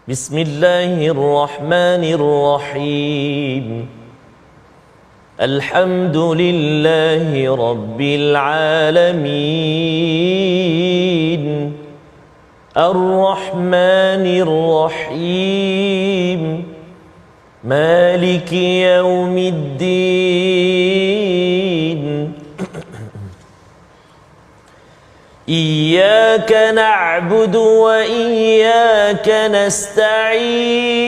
بسم الله الرحمن الرحيم الحمد لله رب العالمين الرحمن الرحيم مالك يوم الدين إياك نعبد وإياك نستعين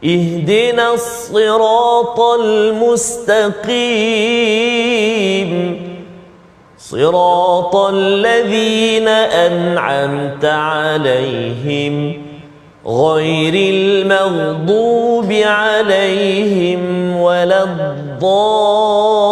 اهدنا الصراط المستقيم صراط الذين أنعمت عليهم غير المغضوب عليهم ولا الضالين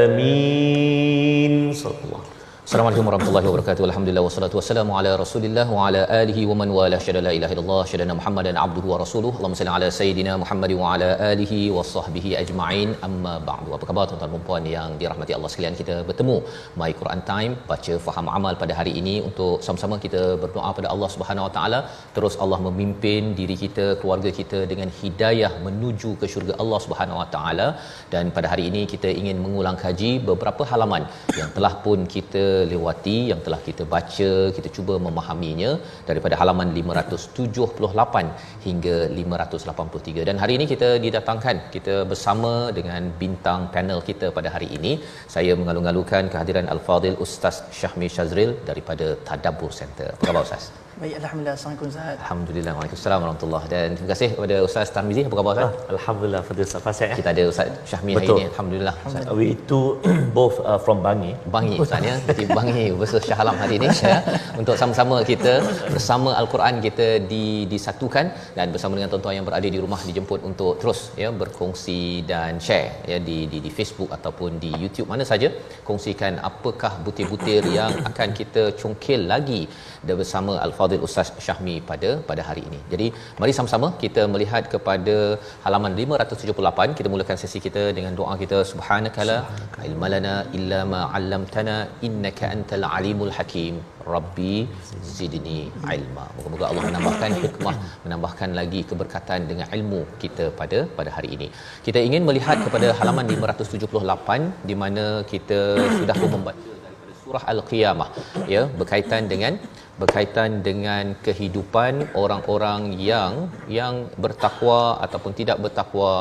آمين صلى الله. Assalamualaikum warahmatullahi wabarakatuh. Alhamdulillah wassalatu wassalamu ala Rasulillah wa ala alihi wa man wala syada la ilaha illallah syadana Muhammadan abduhu wa rasuluhu. Allahumma salli ala sayidina Muhammad wa ala alihi wa sahbihi ajma'in. Amma ba'du. Apa khabar tuan-tuan dan puan yang dirahmati Allah sekalian? Kita bertemu My Quran Time, baca faham amal pada hari ini untuk sama-sama kita berdoa pada Allah Subhanahu wa taala terus Allah memimpin diri kita, keluarga kita dengan hidayah menuju ke syurga Allah Subhanahu wa taala. Dan pada hari ini kita ingin mengulang kaji beberapa halaman yang telah pun kita lewati, yang telah kita baca, kita cuba memahaminya daripada halaman 578 hingga 583. Dan hari ini kita didatangkan, kita bersama dengan bintang panel kita pada hari ini. Saya mengalu-alukan kehadiran Al-Fadhil Ustaz Syahmi Shazril daripada Tadabbur Center. Apa khabar Ustaz? Baik, alhamdulillah. Assalamualaikum Ustaz. Alhamdulillah. Waalaikumsalam warahmatullahi. Dan terima kasih kepada Ustaz Tarmizi. Apa khabar Ustaz? Alhamdulillah, Fadil Ustaz. Kita ada Ustaz Syahmi hari ini. Alhamdulillah. Ustaz. We two both from Bangi. Bangi Ustaz ya. Jadi Bangi versus Shah Alam hari ini ya. Untuk sama-sama kita bersama Al-Quran kita disatukan dan bersama dengan tuan-tuan yang berada di rumah dijemput untuk terus ya berkongsi dan share ya di Facebook ataupun di YouTube mana saja, kongsikan apakah butir-butir yang akan kita congkel lagi bersama Al-Fadhil Ustaz Syahmi pada hari ini. Jadi mari sama-sama kita melihat kepada halaman 578. Kita mulakan sesi kita dengan doa kita. Subhanakala ilmalana illa ma 'allamtana innaka antal alimul hakim. Rabbi zidni ilma. Moga-moga Allah menambahkan hikmah, menambahkan lagi keberkatan dengan ilmu kita pada hari ini. Kita ingin melihat kepada halaman 578 di mana kita sudah pun membaca daripada surah Al-Qiyamah ya, berkaitan dengan kehidupan orang-orang yang bertakwa ataupun tidak bertakwa,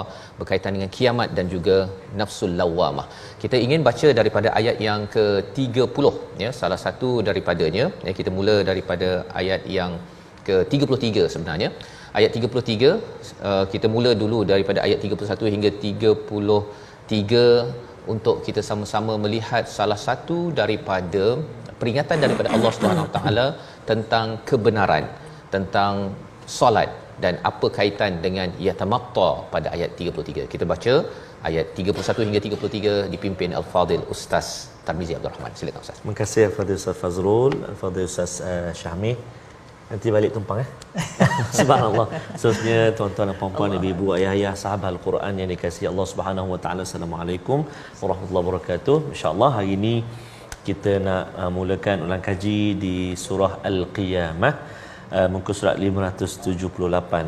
berkaitan dengan kiamat dan juga nafsul lawamah. Kita ingin baca daripada ayat yang ke-30 ya, salah satu daripadanya ya. Kita mula daripada ayat yang ke-33 sebenarnya. Ayat 33 kita mula dulu daripada ayat 31 hingga 33 untuk kita sama-sama melihat salah satu daripada peringatan daripada Allah Subhanahu Wa Taala tentang kebenaran, tentang solat dan apa kaitan dengan yatamatta pada ayat 33. Kita baca ayat 31 hingga 33 dipimpin Al-Fadhil Ustaz Tarmizi Abdul Rahman. Silakan Ustaz. Terima kasih Al-Fadhil Ustaz Fazrul, Al-Fadhil Ustaz Syahmi. Nanti balik tumpang Subhanallah. Seterusnya tuan-tuan dan puan-puan, ibu-ibu, ayah-ayah, sahabat Al-Quran yang dikasihi Allah Subhanahu Wa Taala. Assalamualaikum warahmatullahi wabarakatuh. Insya-Allah hari ini kita nak mulakan ulang kaji di surah Al-Qiyamah, muka surat 578.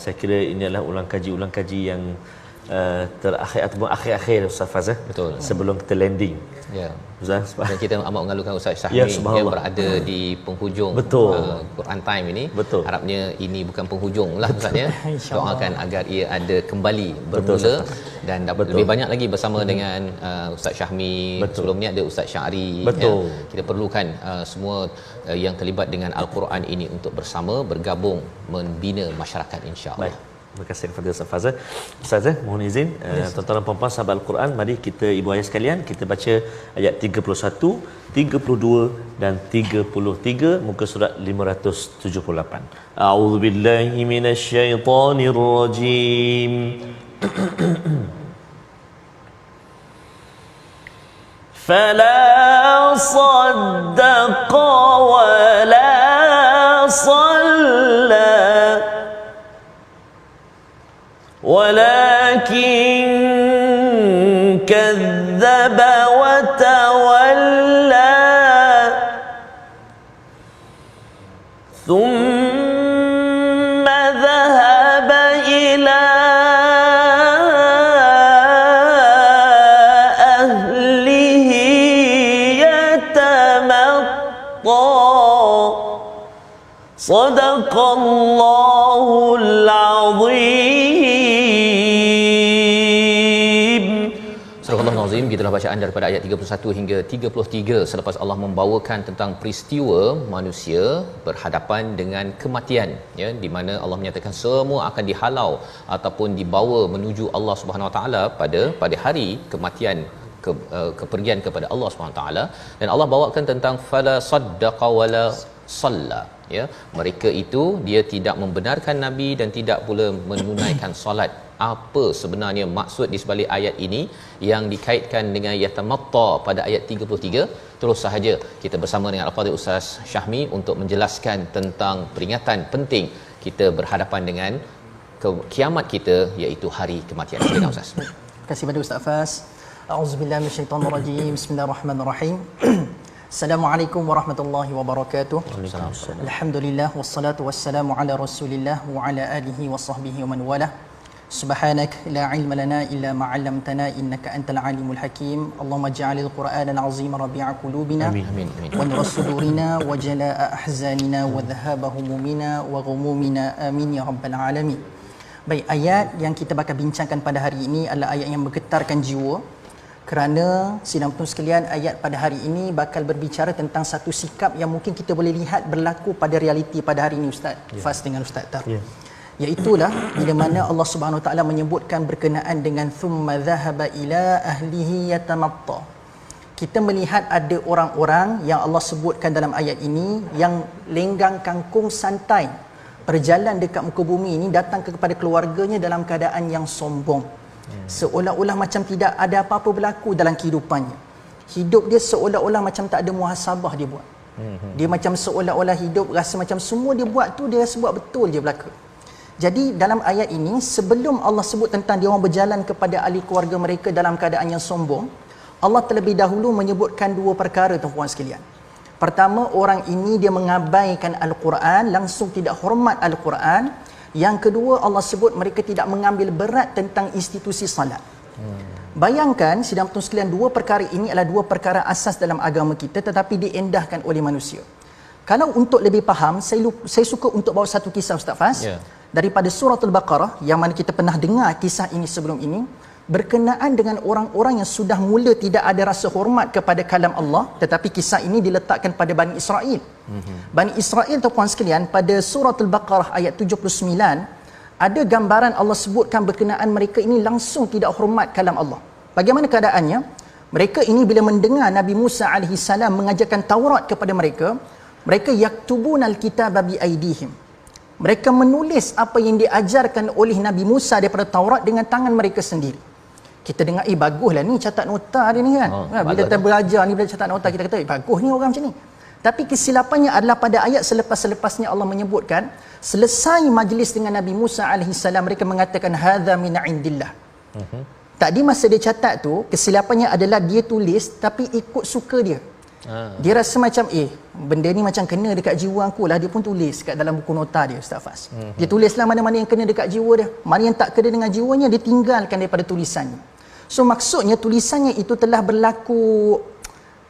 Saya kira ini adalah ulang kaji yang terakhir ataupun akhir-akhir Ustaz Faz Betul. Sebelum kita landing. Ya. Ustaz, dan kita amat mengalukan Ustaz Syahmi ya, yang berada di penghujung Quran Time ini. Betul. Harapnya ini bukan penghujung lah Ustaz ya. Doakan agar ia ada kembali bermula dan dapat lebih banyak lagi bersama dengan Ustaz Syahmi. Sebelum ni ada Ustaz Syari ya. Kita perlukan semua yang terlibat dengan Al-Quran ini untuk bersama bergabung membina masyarakat insya-Allah. Terima kasih kepada Ustaz Fazal. Ustaz, mohon izin tuan-tuan dan puan-puan sahabat Al-Quran, mari kita ibu ayah sekalian kita baca ayat 31, 32 dan 33 muka surat 578. A'udzubillahi minasyaitonirrajim. فلا صدق ولا صلى ولكن كذب وتولى ثم ذهب إلى أهله يتمطى صدق الله العظيم. Surah Al-Nazim, gitulah bacaan daripada ayat 31 hingga 33 selepas Allah membawakan tentang peristiwa manusia berhadapan dengan kematian, ya, di mana Allah menyatakan semua akan dihalau ataupun dibawa menuju Allah Subhanahu Wa Taala pada hari kematian, kepergian kepada Allah Subhanahu Wa Taala. Dan Allah bawakan tentang fala saddaqa wala salla, ya, mereka itu dia tidak membenarkan nabi dan tidak pula menunaikan solat. Apa sebenarnya maksud di sebalik ayat ini yang dikaitkan dengan yatamatta pada ayat 33? Terus sahaja kita bersama dengan Al-Fadhil Ustaz Syahmi untuk menjelaskan tentang peringatan penting kita berhadapan dengan kiamat kita, iaitu hari kematian. Silakan Ustaz. Terima kasih pada Ustaz Fas. A'udzubillahi minasyaitonirrajim. Bismillahirrahmanirrahim. Assalamualaikum warahmatullahi wabarakatuh. Alhamdulillah wassalatu wassalamu ala Rasulillah wa ala alihi wa sahbihi wa man walah. Subhanak la ilma lana illa ma 'allamtana innaka antal alimul hakim. Allahumma ij'alil qur'anal 'azima rabi'a qulubina wa nur sudurina wa jalaa'a ahzanina wa dhahaba humumina wa ghumumina amin ya rabbal alamin. Baik, ayat yang kita bakal bincangkan pada hari ini adalah ayat yang bergetarkan jiwa, kerana sidang penonton sekalian, ayat pada hari ini bakal berbicara tentang satu sikap yang mungkin kita boleh lihat berlaku pada realiti pada hari ini, Ustaz Fas dengan Ustaz Tar. Iaitulah bila mana Allah Subhanahu Wa Taala menyebutkan berkenaan dengan thumma dhahaba ila ahlihi yatamatta. Kita melihat ada orang-orang yang Allah sebutkan dalam ayat ini yang lenggang kangkung santai berjalan dekat muka bumi ini, datang kepada keluarganya dalam keadaan yang sombong. Seolah-olah macam tidak ada apa-apa berlaku dalam kehidupannya. Hidup dia seolah-olah macam tak ada muhasabah dia buat. Dia macam seolah-olah hidup rasa macam semua dia buat tu dia rasa buat betul je belaka. Jadi dalam ayat ini, sebelum Allah sebut tentang dia orang berjalan kepada ahli keluarga mereka dalam keadaan yang sombong, Allah terlebih dahulu menyebutkan dua perkara, tuan-tuan sekalian. Pertama, orang ini dia mengabaikan Al-Quran, langsung tidak hormat Al-Quran. Yang kedua, Allah sebut mereka tidak mengambil berat tentang institusi salat. Bayangkan, sidang penonton sekalian, dua perkara ini adalah dua perkara asas dalam agama kita, tetapi diendahkan oleh manusia. Kalau untuk lebih faham, saya suka untuk bawa satu kisah, Ustaz Fas, daripada surah Al-Baqarah, yang mana kita pernah dengar kisah ini sebelum ini, berkenaan dengan orang-orang yang sudah mula tidak ada rasa hormat kepada kalam Allah, tetapi kisah ini diletakkan pada Bani Israel. Bani Israel, tuan-tuan sekalian, pada surah Al-Baqarah ayat 79, ada gambaran Allah sebutkan berkenaan mereka ini langsung tidak hormat kalam Allah. Bagaimana keadaannya? Mereka ini bila mendengar Nabi Musa alaihi salam mengajarkan Taurat kepada mereka, mereka yaktubunal kitaba bi aidihim. Mereka menulis apa yang diajarkan oleh Nabi Musa daripada Taurat dengan tangan mereka sendiri. Kita dengar, baguslah ni catat nota dia ni kan. Bila kita belajar ni, bila catat nota, kita kata, bagus ni orang macam ni. Tapi kesilapannya adalah pada ayat selepas-lepasnya Allah menyebutkan, selesai majlis dengan Nabi Musa AS, mereka mengatakan, hadza min indillah. Tadi masa dia catat tu, kesilapannya adalah dia tulis tapi ikut suka dia. Dia rasa macam benda ni macam kena dekat jiwa aku lah, dia pun tulis kat dalam buku nota dia, Ustaz Fas. Dia tulislah mana-mana yang kena dekat jiwa dia, mana yang tak kena dengan jiwanya dia tinggalkan daripada tulisannya. So maksudnya tulisannya itu telah berlaku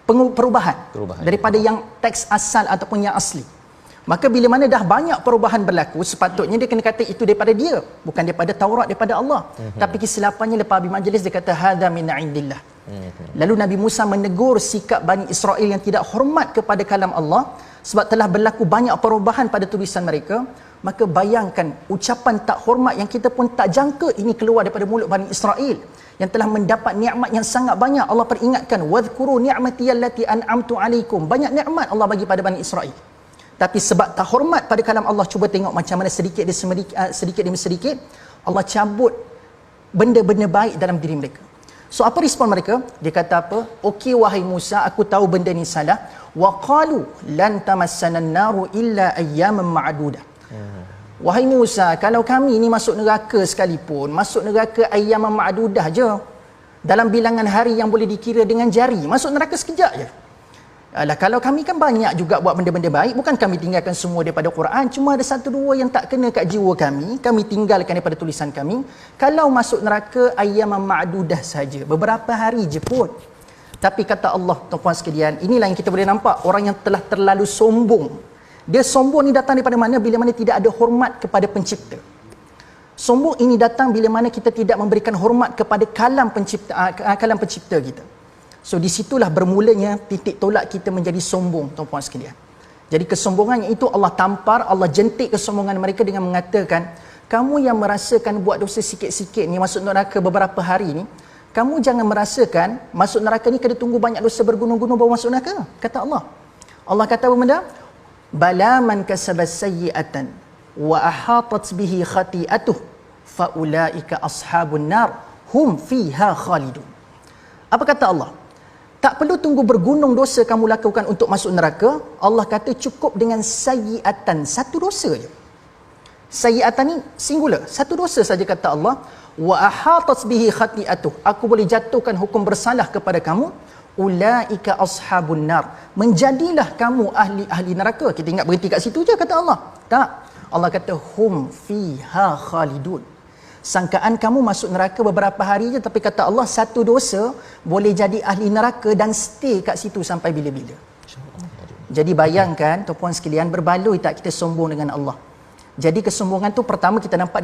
perubahan daripada yang teks asal ataupun yang asli. Maka bila mana dah banyak perubahan berlaku, sepatutnya dia kena kata itu daripada dia, bukan daripada Taurat, daripada Allah. Tapi kesilapannya lepas habis majlis dia kata hadza min indillah. Lalu Nabi Musa menegur sikap Bani Israel yang tidak hormat kepada kalam Allah, sebab telah berlaku banyak perubahan pada tulisan mereka. Maka bayangkan ucapan tak hormat yang kita pun tak jangka ini keluar daripada mulut Bani Israel yang telah mendapat nikmat yang sangat banyak. Allah peringatkan, wadhkuru ni'mati allati an'amtu alaikum. Banyak nikmat Allah bagi pada Bani Israel. Tapi sebab tak hormat pada kalam Allah, cuba tengok macam mana sedikit demi sedikit Allah cabut benda-benda baik dalam diri mereka. So apa respon mereka? Dia kata apa? Okey wahai Musa, aku tahu benda ni salah. Wa qalu lan tamassana an-naru illa ayyaman ma'dudah. Wahai Musa, kalau kami ni masuk neraka sekalipun, masuk neraka ayyaman ma'dudah je. dalam bilangan hari yang boleh dikira dengan jari. Masuk neraka sekejap je. Alah, kalau kami kan banyak juga buat benda-benda baik, bukan kami tinggalkan semua daripada Quran, cuma ada satu dua yang tak kena kat jiwa kami tinggalkan daripada tulisan kami. Kalau masuk neraka ayyaman ma'dudah saja, beberapa hari je pun. Tapi kata Allah, tuan-tuan sekalian, inilah yang kita boleh nampak orang yang telah terlalu sombong. Dia sombong ni datang daripada mana? Bila mana tidak ada hormat kepada pencipta. Sombong ini datang bila mana kita tidak memberikan hormat kepada kalam pencipta kita. So di situlah bermulanya titik tolak kita menjadi sombong, tuan-puan sekalian. Jadi kesombongannya itu Allah tampar, Allah jentik kesombongan mereka dengan mengatakan, kamu yang merasakan buat dosa sikit-sikit ni masuk neraka beberapa hari ni, kamu jangan merasakan masuk neraka ni kena tunggu banyak dosa bergunung-gunung baru masuk neraka. Kata Allah. Allah kata apa benda? Bala man kasaba sayyi'atan wa ahatat bihi khati'atuh fa ulaika ashabun nar hum fiha khalidun. Apa kata Allah? Tak perlu tunggu bergunung dosa kamu lakukan untuk masuk neraka. Allah kata cukup dengan sayyi'atan, satu dosa je. Sayyi'atan ni singular, satu dosa saja kata Allah. Wa ahatat bihi khati'atuh, aku boleh jatuhkan hukum bersalah kepada kamu. Ulaika ashabun nar, menjadilah kamu ahli neraka. Kita ingat berhenti kat situ je kata Allah. Tak. Allah kata hum fiha khalidun. Sangkaan kamu masuk neraka beberapa hari je, tapi kata Allah satu dosa boleh jadi ahli neraka dan stay kat situ sampai bila-bila. Jadi bayangkan tuan-puan sekalian, berbaloi tak kita sombong dengan Allah. Jadi kesombongan tu pertama kita nampak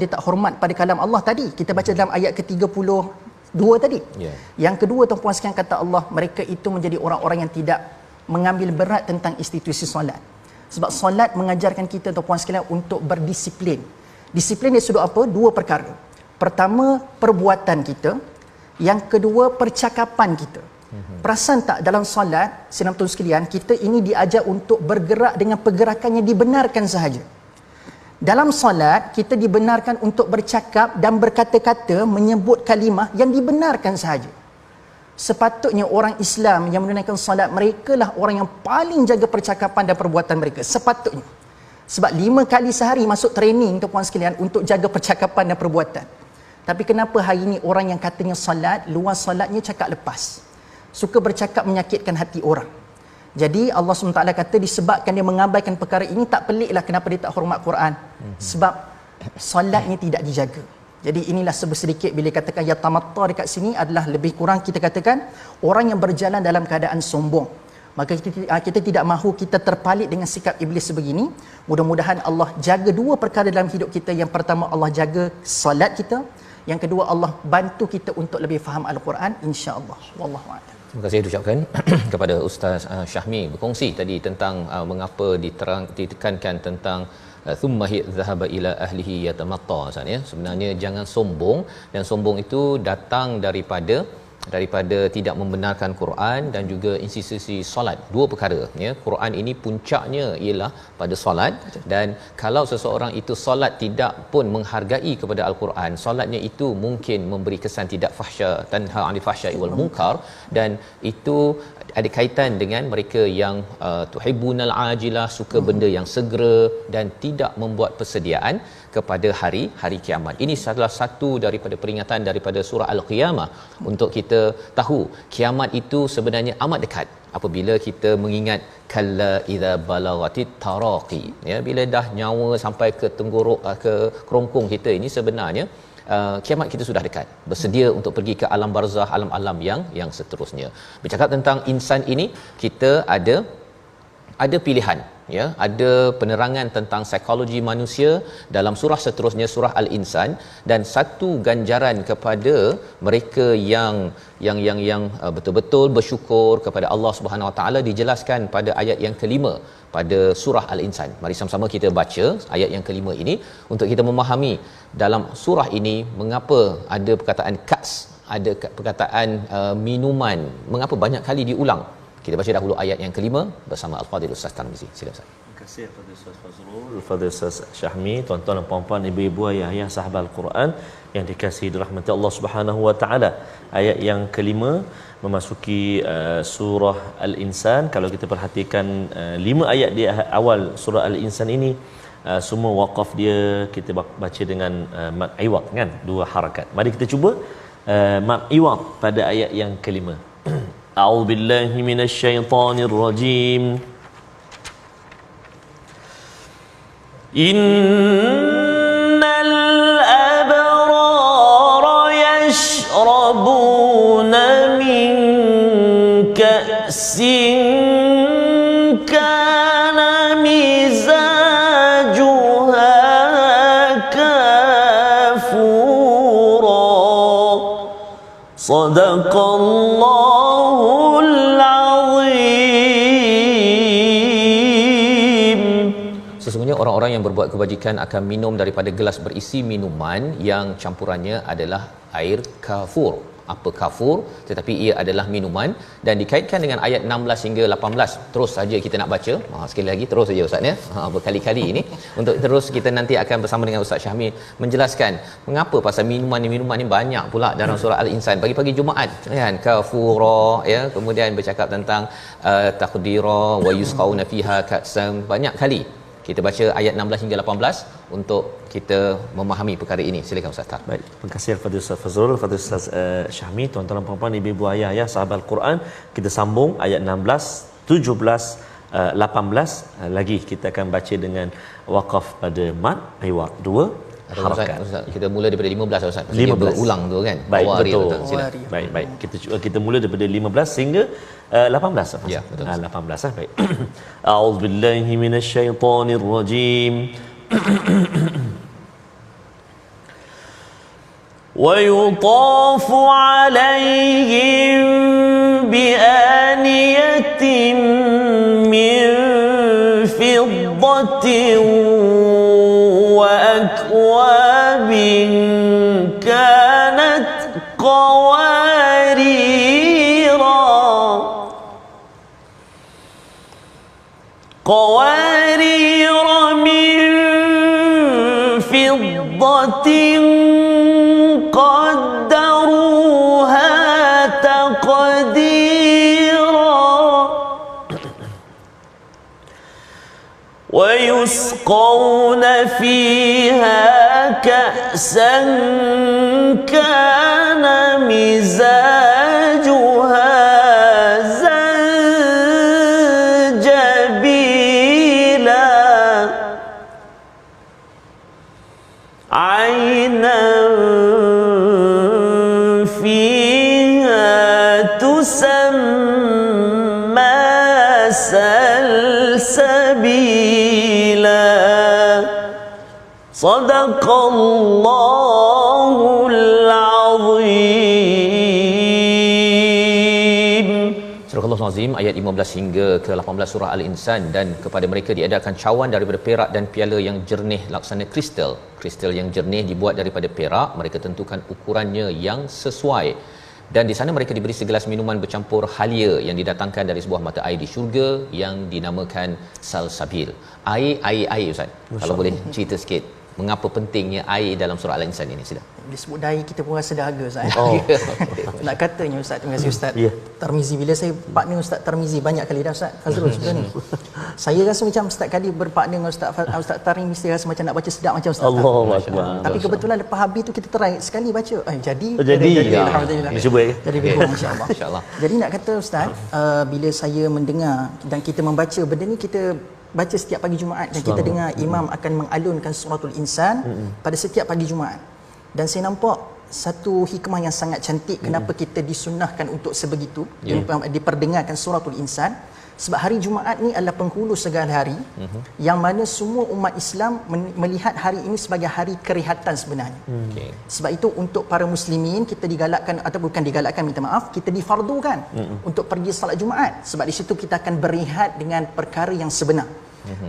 dia tak hormat pada kalam Allah tadi. Kita baca dalam ayat ke-32 tadi. Yang kedua tuan-puan sekalian kata Allah, mereka itu menjadi orang-orang yang tidak mengambil berat tentang institusi solat. Sebab solat mengajarkan kita tuan-puan sekalian untuk berdisiplin. Disiplin dari sudut apa? Dua perkara. Pertama, perbuatan kita. Yang kedua, percakapan kita. Perasan tak dalam solat, senam tuan sekalian, kita ini diajar untuk bergerak dengan pergerakan yang dibenarkan sahaja. Dalam solat, kita dibenarkan untuk bercakap dan berkata-kata, menyebut kalimah yang dibenarkan sahaja. Sepatutnya orang Islam yang menunaikan solat, mereka lah orang yang paling jaga percakapan dan perbuatan mereka. Sepatutnya. Sebab 5 kali sehari masuk training tuan-puan sekalian untuk jaga percakapan dan perbuatan. Tapi kenapa hari ini orang yang katanya solat, luar solatnya cakap lepas. Suka bercakap menyakitkan hati orang. Jadi Allah SWT kata disebabkan dia mengabaikan perkara ini, tak peliklah kenapa dia tak hormat Quran. Sebab solatnya tidak dijaga. Jadi inilah sedikit bila katakan ya tamatta dekat sini adalah lebih kurang kita katakan orang yang berjalan dalam keadaan sombong. Maka kita tidak mahu kita terpalit dengan sikap iblis sebegini. Mudah-mudahan Allah jaga dua perkara dalam hidup kita. Yang pertama, Allah jaga salat kita. Yang kedua, Allah bantu kita untuk lebih faham Al-Quran, insya-Allah. Wallahu a'lam. Terima kasih diucapkan kepada Ustaz Syahmi berkongsi tadi tentang mengapa ditekankan tentang thumma dhahaba ila ahlihi yatamatta. Sebenarnya jangan sombong, dan sombong itu datang daripada tidak membenarkan Quran dan juga institusi solat. Dua perkara ya. Quran ini puncaknya ialah pada solat, dan kalau seseorang itu solat tidak pun menghargai kepada Al-Quran, solatnya itu mungkin memberi kesan tidak fahsya, tanha 'anil fahsya'i wal munkar, dan itu ada kaitan dengan mereka yang tuhibbunal ajilah, suka benda yang segera dan tidak membuat persediaan kepada hari kiamat. Ini salah satu daripada peringatan daripada surah Al-Qiyamah untuk kita tahu kiamat itu sebenarnya amat dekat apabila kita mengingat kalla idza balagatit taraqi ya, bila dah nyawa sampai ke tenggorok ke kerongkong kita ini, sebenarnya kiamat kita sudah dekat, bersedia untuk pergi ke alam barzah, alam-alam yang seterusnya. Bercakap tentang insan ini, kita ada pilihan ya, ada penerangan tentang psikologi manusia dalam surah seterusnya, surah Al-Insan, dan satu ganjaran kepada mereka yang betul-betul bersyukur kepada Allah Subhanahu Wa Taala dijelaskan pada ayat yang kelima pada surah Al-Insan. Mari sama-sama kita baca ayat yang kelima ini untuk kita memahami dalam surah ini mengapa ada perkataan kas, ada perkataan minuman, mengapa banyak kali diulang. Kita baca dahulu ayat yang kelima bersama Al-Fadhil Ustaz Tarmizi. Sila Ustaz. Terima kasih kepada Ustaz Fazrul, Al-Fadhil Ustaz Syahmi, tuan-tuan dan puan-puan, ibu-ibu, ayah-ayah sahabat Al-Quran yang dikasihi dirahmati Allah Subhanahu Wa Taala. Ayat yang kelima memasuki surah Al-Insan. Kalau kita perhatikan 5 ayat di awal surah Al-Insan ini, semua waqaf dia kita baca dengan mad iwad kan, 2 harakat. Mari kita cuba mad iwad pada ayat yang kelima. A'udzubillahi minasyaitonirrajim. Innal abrara yashrabuna min ka'sin kana mizajuha kafura. Sadaqallahul azim. Sesungguhnya orang-orang yang berbuat kebajikan akan minum daripada gelas berisi minuman yang campurannya adalah air kafur. Apa kafur? Tetapi ia adalah minuman, dan dikaitkan dengan ayat 16 hingga 18. Terus saja kita nak baca. Sekali lagi terus saja ustaz ya. Berkali-kali ini untuk terus kita nanti akan bersama dengan Ustaz Syahmi menjelaskan mengapa pasal minuman ni banyak pula dalam surah Al-Insan pagi-pagi Jumaat kan. Kafura ya, kemudian bercakap tentang taqdira wa yusqauna fiha ka'san, banyak kali. Kita baca ayat 16 hingga 18 untuk kita memahami perkara ini. Silakan Ustaz Tar. Baik, terima kasih Al-Fadhil Ustaz Fazrul, Al-Fadhil Ustaz Syahmi, tuan-tuan dan puan-puan, ibu-ibu ayah ya, sahabat Al-Quran. Kita sambung ayat 16, 17, 18 lagi kita akan baca dengan waqaf pada mad iwad 2 harakat. Ustaz, kita mula daripada 15 Ustaz. 15 berulang tu kan. Baik, Awari betul. tu. Silakan. Baik. Kita mula daripada 15 hingga 18. Ya, betul. 18 baik. A'udzubillahi minasyaitonirrajim. Wa yutafu 'alaihim bi aniyatin min fiddatin wa akwabin kanat قوارير من فضة قدروها تقديرا ويسقون فيها كأسا كان مزاجها عينا فيها تسمى سلسبيلا صدق الله العظيم. Surah Al-Azim ayat 15 hingga ke 18 surah Al-Insan. Dan kepada mereka diadakan cawan daripada perak dan piala yang jernih laksana kristal. Kristal yang jernih dibuat daripada perak, mereka tentukan ukurannya yang sesuai. Dan di sana mereka diberi segelas minuman bercampur halia yang didatangkan dari sebuah mata air di syurga yang dinamakan salsabil. Air Ustaz. Kalau boleh cerita sikit mengapa pentingnya air dalam surah Al-Insan ini, sila. Disebut air kita pun rasa dahaga Ustaz. Oh. Nak katanya Ustaz, terima kasih Ustaz. Ya. Tarmizi, bila saya partner Ustaz Tarmizi banyak kali dah Ustaz Fazrul sebenarnya. Saya rasa macam setiap kali berpartner dengan Ustaz Tarmizi mesti rasa macam nak baca sedap macam Ustaz. Allahu Akbar. Tapi kebetulan lepas habis tu kita try sekali baca. Jadi Ya. alhamdulillah. Kita cuba ya. Jadi betul insya-Allah. Insya-Allah. Jadi nak kata Ustaz, bila saya mendengar dan kita membaca benda ni, kita baca setiap pagi Jumaat dan kita dengar imam akan mengalunkan suratul Insan pada setiap pagi Jumaat. Dan saya nampak satu hikmah yang sangat cantik kenapa kita disunnahkan untuk sebegitu diperdengarkan suratul Insan. Sebab hari Jumaat ni adalah penghulu segala hari, yang mana semua umat Islam melihat hari ini sebagai hari kerihatan sebenarnya. Sebab itu untuk para muslimin kita digalakkan, atau bukan digalakkan, minta maaf, kita difardukan untuk pergi salat Jumaat. Sebab di situ kita akan berehat dengan perkara yang sebenar.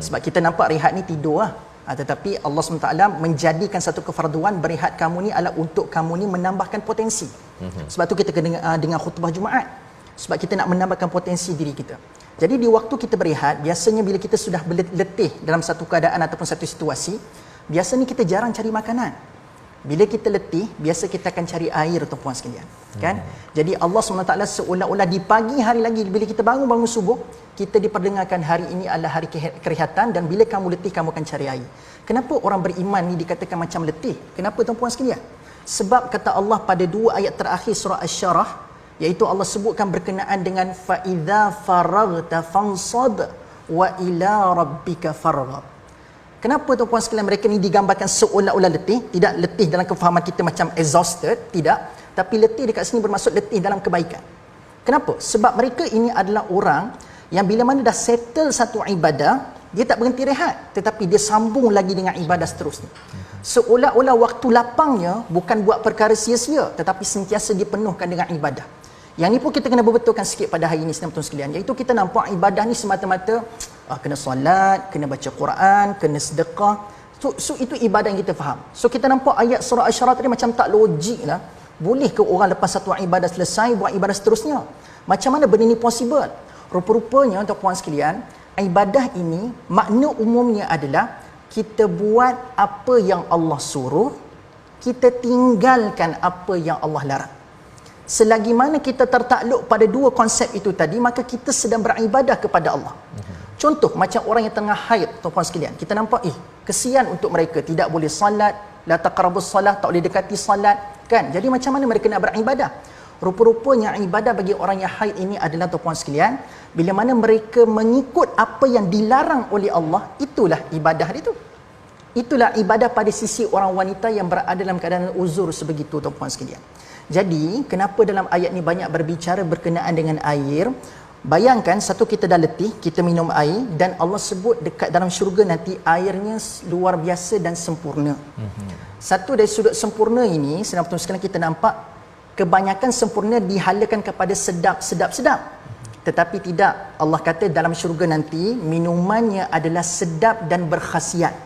Sebab kita nampak rehat ni tidur lah. Tetapi Allah SWT menjadikan satu kefarduan, berehat kamu ni adalah untuk kamu ni menambahkan potensi. Sebab tu kita kena dengar khutbah Jumaat. Sebab kita nak menambahkan potensi diri kita. Jadi di waktu kita berehat, biasanya bila kita sudah letih dalam satu keadaan ataupun satu situasi, biasanya kita jarang cari makanan. Bila kita letih, biasa kita akan cari air, tuan-puan sekalian. Kan? Jadi Allah SWT seolah-olah di pagi hari lagi, bila kita bangun subuh, kita diperdengarkan hari ini adalah hari kerihatan, dan bila kamu letih, kamu akan cari air. Kenapa orang beriman ni dikatakan macam letih? Kenapa, tuan-puan sekalian? Sebab kata Allah pada 2 ayat terakhir surah Asy-Syarah, iaitu Allah sebutkan berkenaan dengan fa idza faraghta fansab wa ila rabbika farghab. Kenapa tuan-puan sekalian mereka ni digambarkan seolah-olah letih? Tidak letih dalam kefahaman kita macam exhausted, tidak, tapi letih dekat sini bermaksud letih dalam kebaikan. Kenapa? Sebab mereka ini adalah orang yang bila mana dah settle satu ibadah, dia tak berhenti rehat, tetapi dia sambung lagi dengan ibadah seterusnya. Seolah-olah waktu lapangnya bukan buat perkara sia-sia, tetapi sentiasa dipenuhkan dengan ibadah. Yang ni pun kita kena berbetulkan sikit pada hari ini tuan-tuan sekalian, iaitu kita nampak ibadah ni semata-mata kena solat, kena baca Quran, kena sedekah. So itu ibadah yang kita faham. So kita nampak ayat surah Asy-Syarah tadi macam tak logik lah. Boleh ke orang lepas satu ibadah selesai buat ibadah seterusnya? Macam mana benda ni possible? Rupa-rupanya tuan-puan sekalian, ibadah ini makna umumnya adalah kita buat apa yang Allah suruh, kita tinggalkan apa yang Allah larang. Selagi mana kita tertakluk pada 2 konsep itu tadi, maka kita sedang beribadah kepada Allah. Contoh macam orang yang tengah haid, tuan-puan sekalian, kita nampak kesian untuk mereka, tidak boleh salat, la taqrabus salat, tak boleh dekati salat, kan? Jadi macam mana mereka nak beribadah? Rupa-rupanya ibadah bagi orang yang haid ini adalah, tuan-puan sekalian, bila mana mereka mengikut apa yang dilarang oleh Allah, itulah ibadah itu. Itulah ibadah pada sisi orang wanita yang berada dalam keadaan uzur sebegitu, tuan-puan sekalian. Jadi, kenapa dalam ayat ni banyak berbicara berkenaan dengan air? Bayangkan, satu, kita dah letih, kita minum air, dan Allah sebut dekat dalam syurga nanti airnya luar biasa dan sempurna. Satu, dari sudut sempurna ini, senang betul sekalian kita nampak, kebanyakan sempurna dihalakan kepada sedap-sedap. Tetapi tidak, Allah kata dalam syurga nanti, minumannya adalah sedap dan berkhasiat.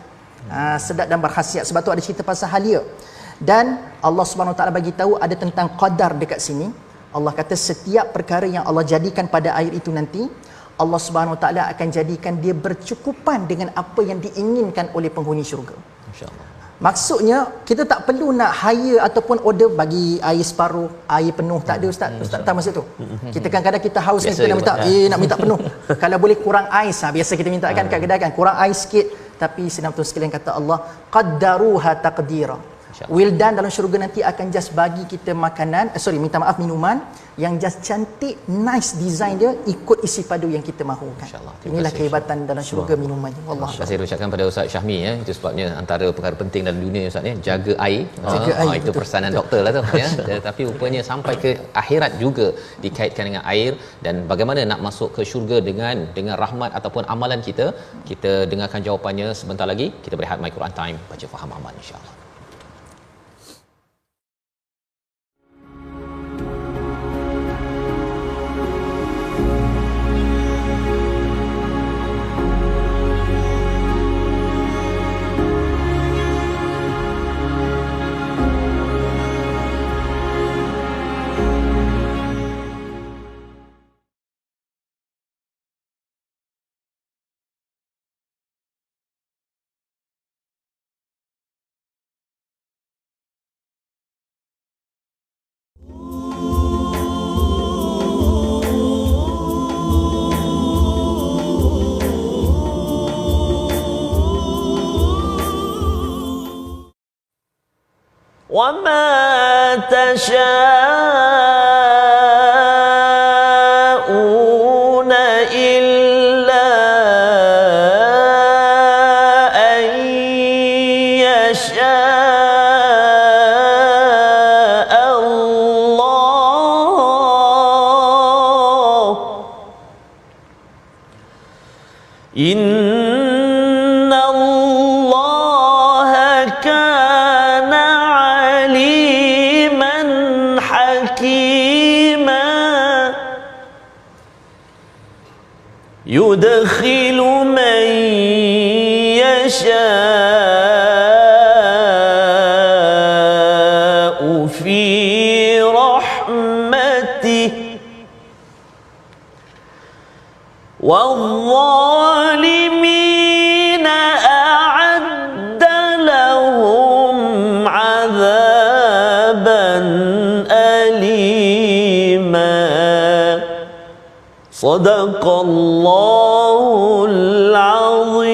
Sedap dan berkhasiat. Sebab tu ada cerita pasal halia. Dan Allah Subhanahu Wa Taala bagi tahu ada tentang qadar dekat sini. Allah kata setiap perkara yang Allah jadikan pada air itu nanti, Allah Subhanahu Wa Taala akan jadikan dia bercukupan dengan apa yang diinginkan oleh penghuni syurga. Insya-Allah. Maksudnya kita tak perlu nak hire ataupun order bagi air separuh, air penuh, tak ada ustaz. Ustaz tak maksud tu. Kita kadang-kadang kita haus ni, kita nak minta nak minta penuh. Kalau boleh kurang ais, biasa kita minta kan kat kedai kan, kurang ais sikit. Tapi senang betul sekalian kata Allah, qaddaruha taqdira. Wildan dalam syurga nanti akan just bagi kita makanan, minuman yang just cantik, nice design dia, ikut isi padu yang kita mahukan. Inilah kehebatan dalam syurga minuman. Wallah. Terima kasih ucapkan pada Ustaz Syahmi ya. Itu sebabnya antara perkara penting dalam dunia Ustaz ya, jaga air. Itu pesanan doktor lah tu ya. Tetapi rupanya sampai ke akhirat juga dikaitkan dengan air, dan bagaimana nak masuk ke syurga dengan rahmat ataupun amalan kita. Kita dengarkan jawapannya sebentar lagi. Kita berehat My Quran Time, baca faham aman insya-Allah. وما تشاءون إلا أن يشاء الله إن الله كان عليما حكيما يدخل من يشاء في رحمته والظالمين أعد لهم عذابا أليما صدق الله العظيم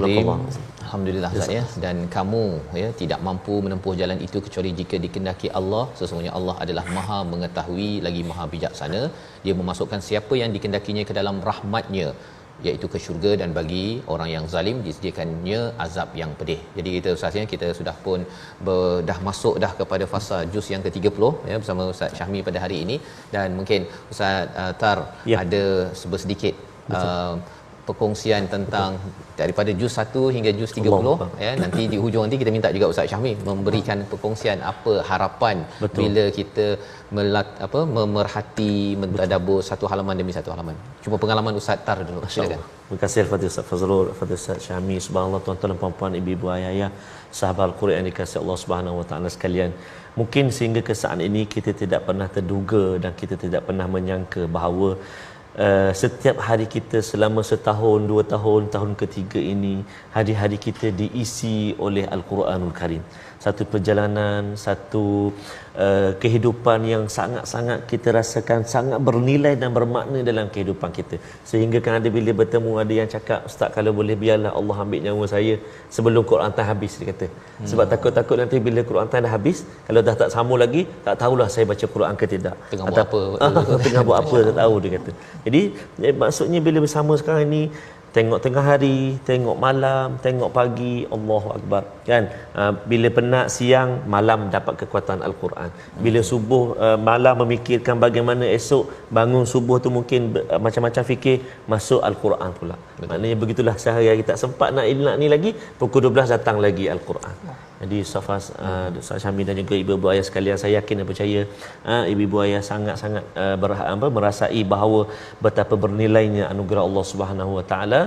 Astagfirullahalazim. Alhamdulillah Ustaz ya. Dan kamu ya tidak mampu menempuh jalan itu kecuali jika dikehendaki Allah. Sesungguhnya Allah adalah Maha mengetahui lagi Maha bijaksana. Dia memasukkan siapa yang dikehendakinya ke dalam rahmat-Nya, iaitu ke syurga, dan bagi orang yang zalim disediakannya azab yang pedih. Jadi kita Ustaz ya, kita sudah pun dah masuk dah kepada fasa juz yang ke-30 ya bersama Ustaz Syahmi pada hari ini, dan mungkin Ustaz Tar ada sedikit perkongsian tentang daripada juz 1 hingga juz 30 ya. Nanti di hujung nanti kita minta juga Ustaz Syahmi memberikan perkongsian apa harapan bila kita memerhati mentadabbur satu halaman demi satu halaman. Cuba pengalaman Ustaz Tar dulu. Silakan. Terima kasih Al-Fatihah Ustaz Fazrul, Al-Fatihah Ustaz Syahmi. Subhanallah, tuan-tuan dan puan-puan, ibu-ibu, ayah-ayah, sahabat Al-Quran yang dikasihi Allah Subhanahu Wa Taala sekalian. Mungkin sehingga ke saat ini kita tidak pernah terduga dan kita tidak pernah menyangka bahawa setiap hari kita selama setahun, 2 tahun, tahun ketiga ini, hari-hari kita diisi oleh Al-Quranul Karim. Satu perjalanan, satu kehidupan yang sangat-sangat kita rasakan sangat bernilai dan bermakna dalam kehidupan kita. Sehingga kan ada bila bertemu ada yang cakap, Ustaz kalau boleh biarlah Allah ambil nyawa saya sebelum Quran time habis, dia kata. Sebab takut-takut nanti bila Quran time dah habis, kalau dah tak sambung lagi, tak tahulah saya baca Quran ke tidak. Tengah buat apa? Tengah buat apa tak tahu, dia kata. Jadi maksudnya bila bersama sekarang ini, tengok tengah hari, tengok malam, tengok pagi, Allahu Akbar kan. Bila penat siang, malam dapat kekuatan Al-Quran. Bila subuh, malam memikirkan bagaimana esok bangun subuh tu mungkin macam-macam fikir, masuk Al-Quran pula. Betul. Maknanya begitulah sehari-hari tak sempat nak ni lagi, pukul 12 datang lagi Al-Quran. Jadi Ustaz Syahmi dan juga ibu-ibu ayah sekalian, saya yakin dan percaya ibu-ibu ayah sangat-sangat merasai bahawa betapa bernilainya anugerah Allah Subhanahu Wa Taala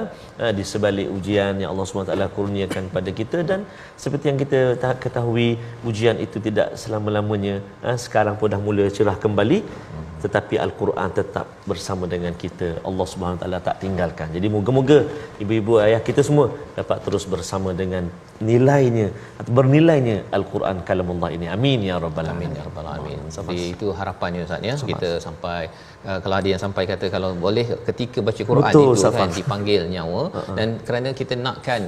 di sebalik ujian yang Allah Subhanahu Wa Taala kurniakan kepada kita. Dan seperti yang kita ketahui, ujian itu tidak selama-lamanya. Sekarang pun dah mula cerah kembali, tetapi Al-Quran tetap bersama dengan kita. Allah Subhanahu Wa Taala tak tinggalkan. Jadi moga-moga ibu-ibu ayah kita semua dapat terus bersama dengan nilainya atau bernilainya Al-Quran kalamullah ini. Amin ya rabbal alamin. Ya rabbal alamin. Jadi itu harapannya Ustaz ya. Kita sampai kalau ada yang sampai kata kalau boleh ketika baca Quran itu kan dipanggil nyawa, dan kerana kita nakkan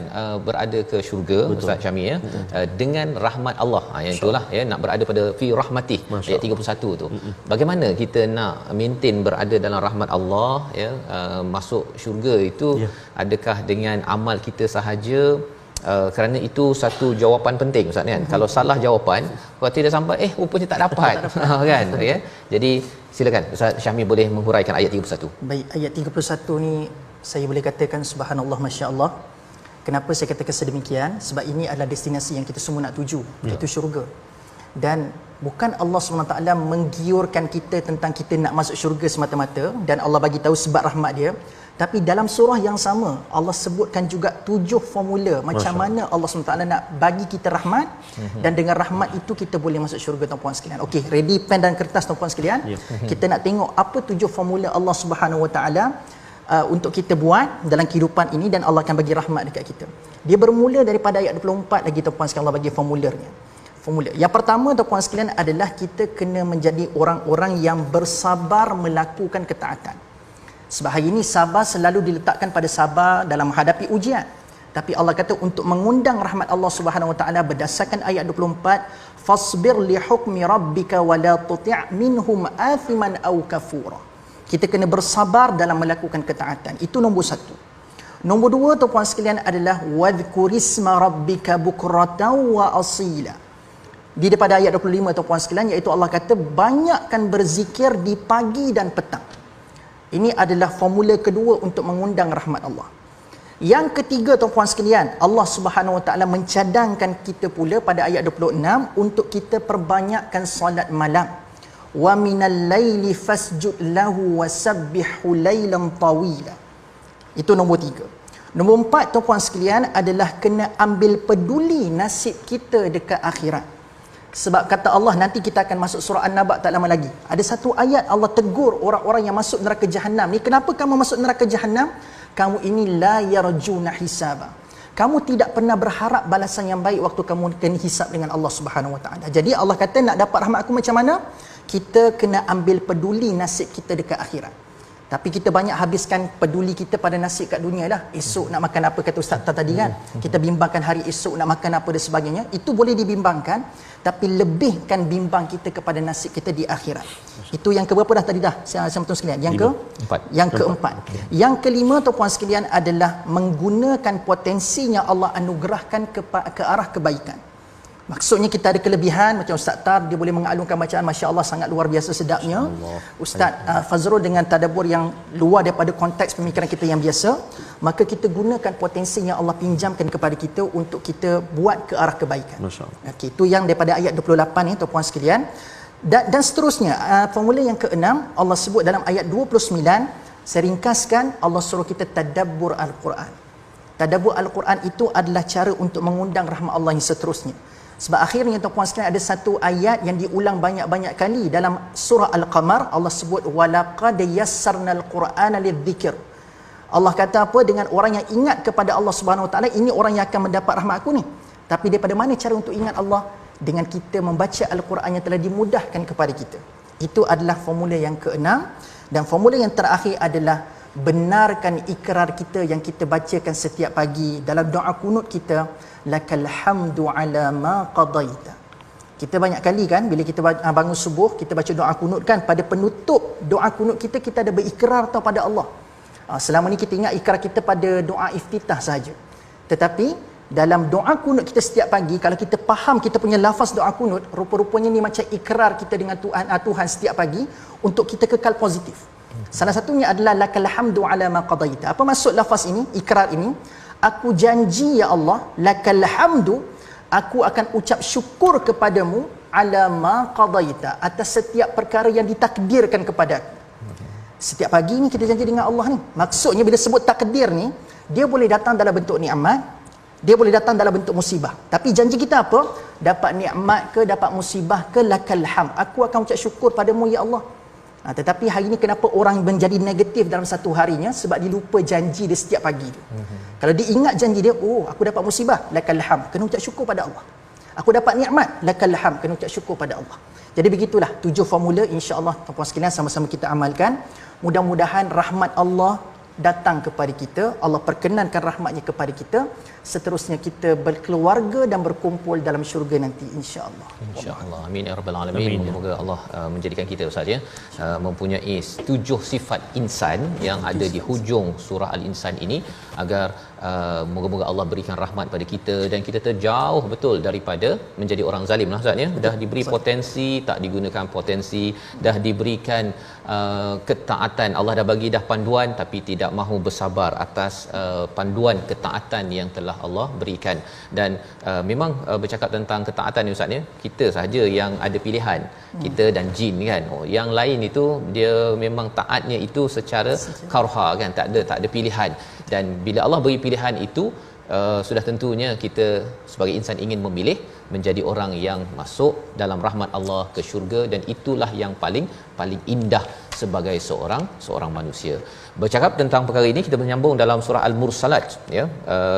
berada ke syurga Ustaz Syahmi ya, dengan rahmat Allah. Yang itulah ya, nak berada pada fi rahmatih ayat 31 tu. Bagaimana kita nak maintain berada dalam rahmat Allah ya, masuk syurga itu adakah dengan amal kita sahaja? Kerana itu satu jawapan penting Ustaz kan. Kalau salah jawapan, kalau tidak sampai rupanya tak dapat kan ya. Jadi silakan Ustaz Syahmi boleh menghuraikan ayat 31. Baik, ayat 31 ni saya boleh katakan subhanallah, masya-Allah. Kenapa saya katakan sedemikian? Sebab ini adalah destinasi yang kita semua nak tuju, iaitu syurga. Dan bukan Allah SWT menggiurkan kita tentang kita nak masuk syurga semata-mata, dan Allah bagi tahu sebab rahmat dia. Tapi dalam surah yang sama, Allah sebutkan juga 7 formula macam mana Allah SWT nak bagi kita rahmat, dan dengan rahmat itu kita boleh masuk syurga, tuan-puan sekalian. Okey, ready pen dan kertas tuan-puan sekalian. Kita nak tengok apa 7 formula Allah Subhanahu Wa Taala untuk kita buat dalam kehidupan ini, dan Allah akan bagi rahmat dekat kita. Dia bermula daripada ayat 24 lagi tuan-puan sekalian, Allah bagi formulanya. Formula yang pertama tuan-puan sekalian adalah kita kena menjadi orang-orang yang bersabar melakukan ketaatan. Sebab hari ini sabar selalu diletakkan pada sabar dalam menghadapi ujian. Tapi Allah kata untuk mengundang rahmat Allah Subhanahu Wa Taala berdasarkan ayat 24, fasbir li hukmi rabbika wa la tuti' minhum athiman aw kafura. Kita kena bersabar dalam melakukan ketaatan. Itu nombor 1. Nombor 2 tuan-puan sekalian adalah wadhkurisma rabbika bukratan wa asila. Di daripada ayat 25 tuan-puan sekalian, iaitu Allah kata banyakkan berzikir di pagi dan petang. Ini adalah formula kedua untuk mengundang rahmat Allah. Yang ketiga tuan-puan sekalian, Allah Subhanahu Wa Taala mencadangkan kita pula pada ayat 26 untuk kita perbanyakkan solat malam. Wa minal laili fasjud lahu wasabbihu lailan tawila. Itu nombor 3. Nombor 4 tuan-puan sekalian adalah kena ambil peduli nasib kita dekat akhirat. Sebab kata Allah, nanti kita akan masuk surah An-Naba tak lama lagi. Ada satu ayat Allah tegur orang-orang yang masuk neraka jahanam. Ni kenapa kamu masuk neraka jahanam? Kamu ini la yarjuna hisaba. Kamu tidak pernah berharap balasan yang baik waktu kamu kena hisab dengan Allah Subhanahu Wa Taala. Jadi Allah kata nak dapat rahmat aku macam mana? Kita kena ambil peduli nasib kita dekat akhirat. Tapi kita banyak habiskan peduli kita pada nasi kat dunia dah. Esok nak makan apa, kata Ustaz tadi kan. Kita bimbangkan hari esok nak makan apa dan sebagainya. Itu boleh dibimbangkan, tapi lebihkan bimbang kita kepada nasib kita di akhirat. Itu yang keberapa dah tadi dah? Saya betul sekalian. Yang keempat. Yang kelima tuan-puan sekalian adalah menggunakan potensi yang Allah anugerahkan ke arah kebaikan. Maksudnya kita ada kelebihan, macam Ustaz Tar, dia boleh mengalunkan bacaan Masya Allah sangat luar biasa sedapnya. Ustaz Fazrul dengan tadabbur yang luar daripada konteks pemikiran kita yang biasa. Maka kita gunakan potensi yang Allah pinjamkan kepada kita untuk kita buat ke arah kebaikan. Okey, itu yang daripada ayat 28 ni tuan-puan sekalian. Dan seterusnya, formula yang keenam Allah sebut dalam ayat 29. Saya ringkaskan, Allah suruh kita tadabbur Al-Quran. Tadabbur Al-Quran itu adalah cara untuk mengundang rahmat Allah yang seterusnya. Sebab akhirnya tuan-puan sekalian ada satu ayat yang diulang banyak-banyak kali dalam surah Al-Qamar. Allah sebut walaqad yassarnal Qur'ana lidzikr. Allah kata apa? Dengan orang yang ingat kepada Allah Subhanahu Wa Taala, ini orang yang akan mendapat rahmat aku ni. Tapi daripada mana cara untuk ingat Allah? Dengan kita membaca Al-Quran yang telah dimudahkan kepada kita. Itu adalah formula yang keenam. Dan formula yang terakhir adalah benarkan ikrar kita yang kita bacakan setiap pagi dalam doa kunut kita, lakal hamdu ala ma qadaita. Kita banyak kali kan bila kita bangun subuh, kita baca doa kunut kan, pada penutup doa kunut kita ada berikrar tau pada Allah. Selama ni kita ingat ikrar kita pada doa iftitah sahaja. Tetapi dalam doa kunut kita setiap pagi, kalau kita faham kita punya lafaz doa kunut, rupa-rupanya ni macam ikrar kita dengan Tuhan setiap pagi untuk kita kekal positif. Salah satunya adalah lakal hamdu ala ma qadaita. Apa maksud lafaz ini, ikrar ini? Aku janji ya Allah, lakal hamdu, aku akan ucap syukur kepadamu ala ma qadaita, atas setiap perkara yang ditakdirkan kepada aku. Setiap pagi ni kita janji dengan Allah ni. Maksudnya bila sebut takdir ni, dia boleh datang dalam bentuk nikmat, dia boleh datang dalam bentuk musibah. Tapi janji kita apa? Dapat nikmat ke, dapat musibah ke, lakal hamd, aku akan ucap syukur padamu ya Allah. Tetapi hari ini kenapa orang menjadi negatif dalam satu harinya? Sebab dia lupa janji dia setiap pagi tu. Kalau dia ingat janji dia, oh aku dapat musibah, lakal hamd, kena ucap syukur pada Allah. Aku dapat nikmat, lakal hamd, kena ucap syukur pada Allah. Jadi begitulah 7 formula, insya-Allah tuan-puan sekalian sama-sama kita amalkan. Mudah-mudahan rahmat Allah datang kepada kita, Allah perkenankan rahmatnya kepada kita, seterusnya kita berkeluarga dan berkumpul dalam syurga nanti, insya-Allah. Insya-Allah. Amin ya rabbal alamin. Moga-moga Allah menjadikan kita Ustaz ya mempunyai 7 sifat insan yang ada di hujung surah Al-Insan ini, agar moga-moga Allah berikan rahmat pada kita dan kita terjauh betul daripada menjadi orang zalim lah Ustaz ya. Dah diberi potensi, tak digunakan potensi, dah diberikan ketaatan, Allah dah bagi dah panduan tapi tidak mahu bersabar atas panduan ketaatan yang telah Allah berikan. Dan memang bercakap tentang ketaatan ni Ustaz ya, kita sahaja yang ada pilihan, kita dan jin kan. Yang lain itu dia memang taatnya itu secara karha kan, tak ada pilihan. Dan bila Allah beri pilihan itu, sudah tentunya kita sebagai insan ingin memilih menjadi orang yang masuk dalam rahmat Allah ke syurga, dan itulah yang paling indah sebagai seorang manusia. Bercakap tentang perkara ini, kita menyambung dalam surah Al-Mursalat ya.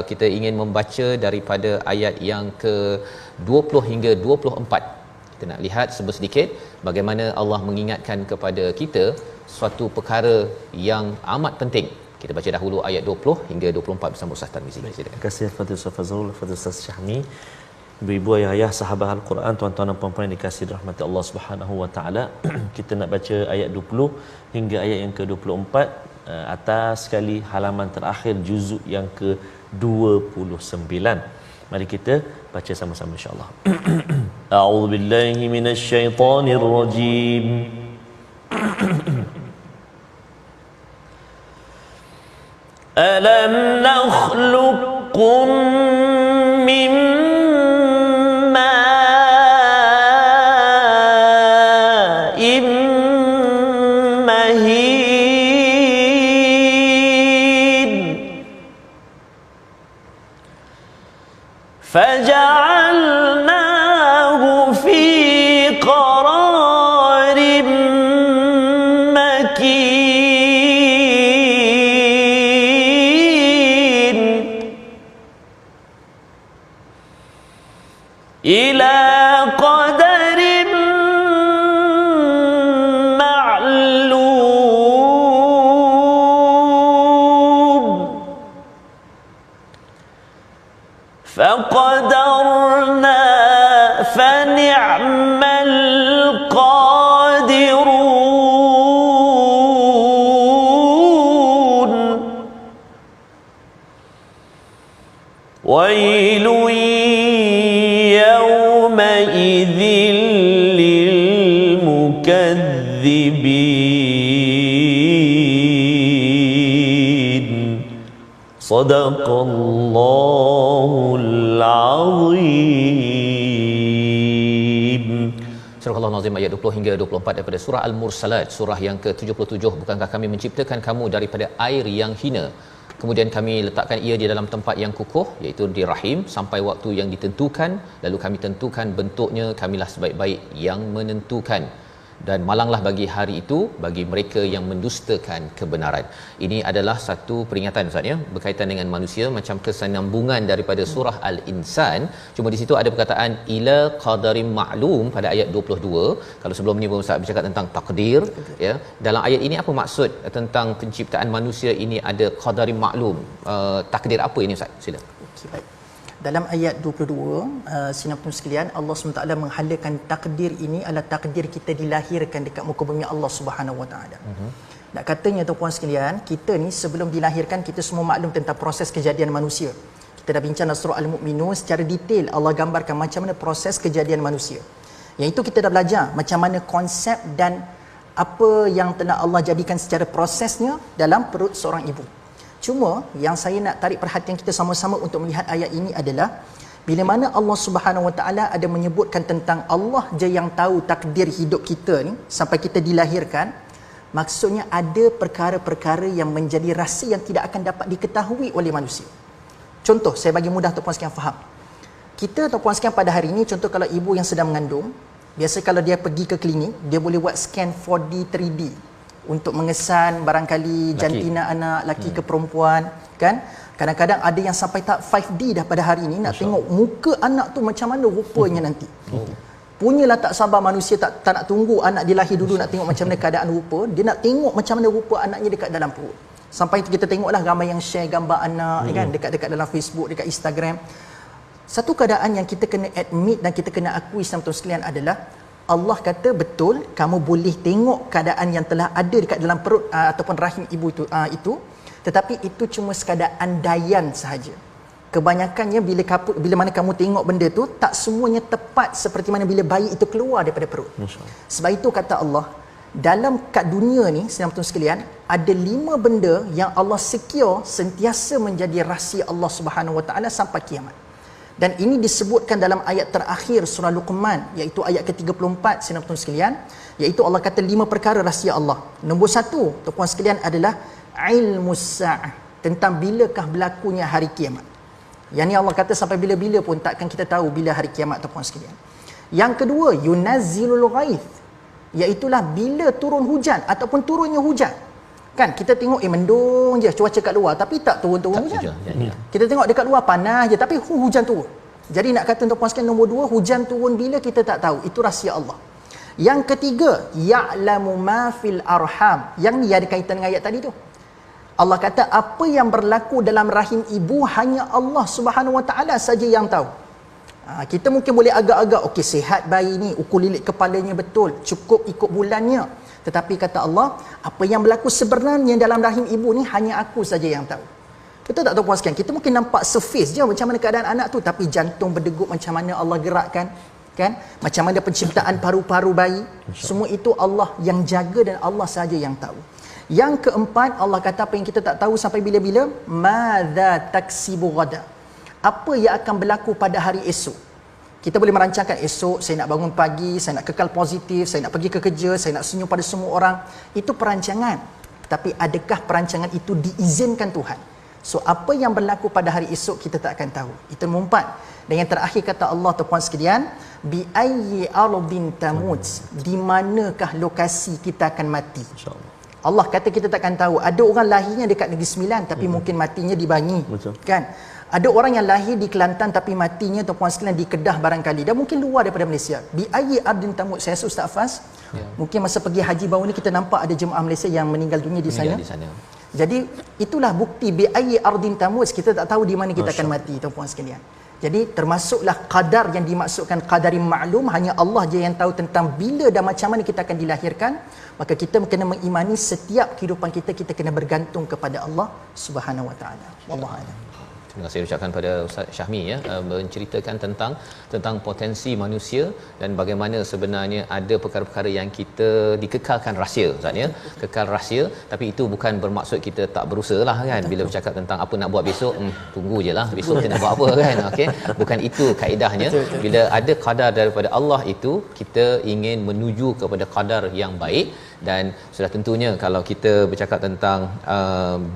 Kita ingin membaca daripada ayat yang ke-20 hingga 24. Kita nak lihat sedikit bagaimana Allah mengingatkan kepada kita suatu perkara yang amat penting. Kita baca dahulu ayat 20 hingga 24 bersama Ustaz Tarmizi. Terima kasih Fadil Ustaz Fazrul, Fadil Ustaz Syahmi. Ibu-ibu, ayah-ayah, sahabat Al-Quran, tuan-tuan dan puan-puan yang dikasihi rahmat Allah Subhanahu wa taala. Kita nak baca ayat 20 hingga ayat yang ke-24, atas sekali halaman terakhir juzuk yang ke-29. Mari kita baca sama-sama insya-Allah. A'udzubillahi minasyaitonirrajim. Alam nakhluqukum min ma'in mahin faja'alnahu fi qararin makin ila qadarin ma'lum فقدرنا فنعم القادرون ويل يومئذ للمكذبين صدق الله العظيم. Surah Al-Nazim ayat 20 hingga 24 daripada surah Al-Mursalat, surah yang ke-77. Bukankah kami menciptakan kamu daripada air yang hina, kemudian kami letakkan ia di dalam tempat yang kukuh, iaitu di rahim, sampai waktu yang ditentukan, lalu kami tentukan bentuknya, kamilah sebaik-baik yang menentukan. Dan malanglah bagi hari itu bagi mereka yang mendustakan kebenaran. Ini adalah satu peringatan Ustaz ya, berkaitan dengan manusia, macam kesinambungan daripada surah Al-Insan. Cuma di situ ada perkataan ila qadarim ma'lum pada ayat 22. Kalau sebelum ni Ustaz bercakap tentang takdir ya. Dalam ayat ini apa maksud tentang penciptaan manusia ini ada qadarim ma'lum? Takdir apa ini Ustaz? Sila. Okey, baik. Dalam ayat 22, sinapun sekalian, Allah SWT menghalalkan takdir ini adalah takdir kita dilahirkan dekat muka bumi Allah Subhanahu Wa Taala. Nak katanya tuan-puan sekalian, kita ni sebelum dilahirkan kita semua maklum tentang proses kejadian manusia. Kita dah bincang dalam surah Al-Mu'minun secara detail, Allah gambarkan macam mana proses kejadian manusia. Yang itu kita dah belajar macam mana konsep dan apa yang telah Allah jadikan secara prosesnya dalam perut seorang ibu. Cuma yang saya nak tarik perhatian kita sama-sama untuk melihat ayat ini adalah bila mana Allah Subhanahu Wa Taala ada menyebutkan tentang Allah je yang tahu takdir hidup kita ni sampai kita dilahirkan, maksudnya ada perkara-perkara yang menjadi rahsia yang tidak akan dapat diketahui oleh manusia. Contoh, saya bagi mudah tuan-puan sekalian faham. Kita tuan-puan sekalian pada hari ini, contoh kalau ibu yang sedang mengandung, biasa kalau dia pergi ke klinik, dia boleh buat scan 4D, 3D untuk mengesan barangkali jantina anak laki ke perempuan kan. Kadang-kadang ada yang sampai tak 5D dah pada hari ini, nak tengok muka anak tu macam mana rupanya nanti. Punyalah tak sabar manusia, tak nak tunggu anak dia lahir dulu nak tengok macam mana keadaan rupa, dia nak tengok macam mana rupa anaknya dekat dalam perut. Sampai kita tengoklah ramai yang share gambar anak kan dekat-dekat dalam Facebook, dekat Instagram. Satu keadaan yang kita kena admit dan kita kena akui sama tuan sekalian adalah Allah kata betul kamu boleh tengok keadaan yang telah ada dekat dalam perut ataupun rahim ibu itu, tetapi itu cuma sekadar andaian sahaja. Kebanyakannya bila mana kamu tengok benda tu, tak semuanya tepat seperti mana bila bayi itu keluar daripada perut. Sebab itu kata Allah, dalam kat dunia ni saudara sekalian, ada 5 benda yang Allah secure sentiasa menjadi rahsia Allah Subhanahu Wa Taala sampai kiamat. Dan ini disebutkan dalam ayat terakhir surah Luqman, iaitu ayat ke-34 saudara sekalian, iaitu Allah kata 5 perkara rahsia Allah. Nombor 1 tuan sekalian adalah ilmu sa'ah, tentang bilakah berlakunya hari kiamat. Yang ni Allah kata sampai bila-bila pun takkan kita tahu bila hari kiamat tuan sekalian. Yang kedua, yunazzilul ghaith, iaitulah bila turun hujan ataupun turunnya hujan. Kan kita tengok mendung je cuaca kat luar tapi tak turun-turun hujan. Kita tengok dekat luar panas je tapi hujan turun. Jadi nak kata tuan-puan sekalian, nombor 2, hujan turun bila kita tak tahu. Itu rahsia Allah. Yang ketiga, ya'lamu ma fil arham. Yang ni ada kaitan dengan ayat tadi tu. Allah kata apa yang berlaku dalam rahim ibu hanya Allah Subhanahu Wa Taala saja yang tahu. Kita mungkin boleh agak-agak okey, sihat bayi ni, ukur lilit kepalanya betul, cukup ikut bulannya. Tetapi kata Allah, apa yang berlaku sebenarnya dalam rahim ibu ni hanya aku saja yang tahu. Betul tak tuan-puan sekalian? Kita mungkin nampak surface je macam mana keadaan anak tu, tapi jantung berdegup macam mana Allah gerakkan, kan? Macam mana penciptaan paru-paru bayi, semua itu Allah yang jaga dan Allah saja yang tahu. Yang keempat, Allah kata apa yang kita tak tahu sampai bila-bila, madza taksibu ghada. Apa yang akan berlaku pada hari esok. Kita boleh merancangkan esok saya nak bangun pagi, saya nak kekal positif, saya nak pergi ke kerja, saya nak senyum pada semua orang. Itu perancangan. Tapi adakah perancangan itu diizinkan Tuhan? So apa yang berlaku pada hari esok kita tak akan tahu. Itu nombor 4. Dan yang terakhir kata Allah tuan sekalian, bi ayyi ardin tamut, di manakah lokasi kita akan mati. InsyaAllah. Allah kata kita takkan tahu. Ada orang lahirnya dekat Negeri Sembilan tapi mungkin matinya di Bangi. Kan? Ada orang yang lahir di Kelantan tapi matinya tuan-puan sekalian di Kedah barangkali. Dan mungkin luar daripada Malaysia. Bi ayyi ardin tamut. Saya rasa Ustaz Faz, mungkin masa pergi haji baru ni kita nampak ada jemaah Malaysia yang meninggal dunia di sana. Jadi itulah bukti bi ayyi ardin tamut. Kita tak tahu di mana kita akan mati tuan-puan sekalian. Jadi termasuklah qadar yang dimaksudkan qadari maklum, hanya Allah je yang tahu tentang bila dan macam mana kita akan dilahirkan. Maka kita kena mengimani setiap kehidupan kita kena bergantung kepada Allah Subhanahu Wa Taala. Wallahu a'lam. Terima kasih ucapkan pada Ustaz Syahmi menceritakan tentang potensi manusia dan bagaimana sebenarnya ada perkara-perkara yang kita dikekalkan rahsia Ustaz ya. Kekal rahsia, tapi itu bukan bermaksud kita tak berusahalah kan. Bila bercakap tentang apa nak buat besok, tunggu jelah besok kita nak buat apa kan. Okey, bukan itu kaedahnya. Bila ada qadar daripada Allah itu, kita ingin menuju kepada qadar yang baik. Dan sudah tentunya kalau kita bercakap tentang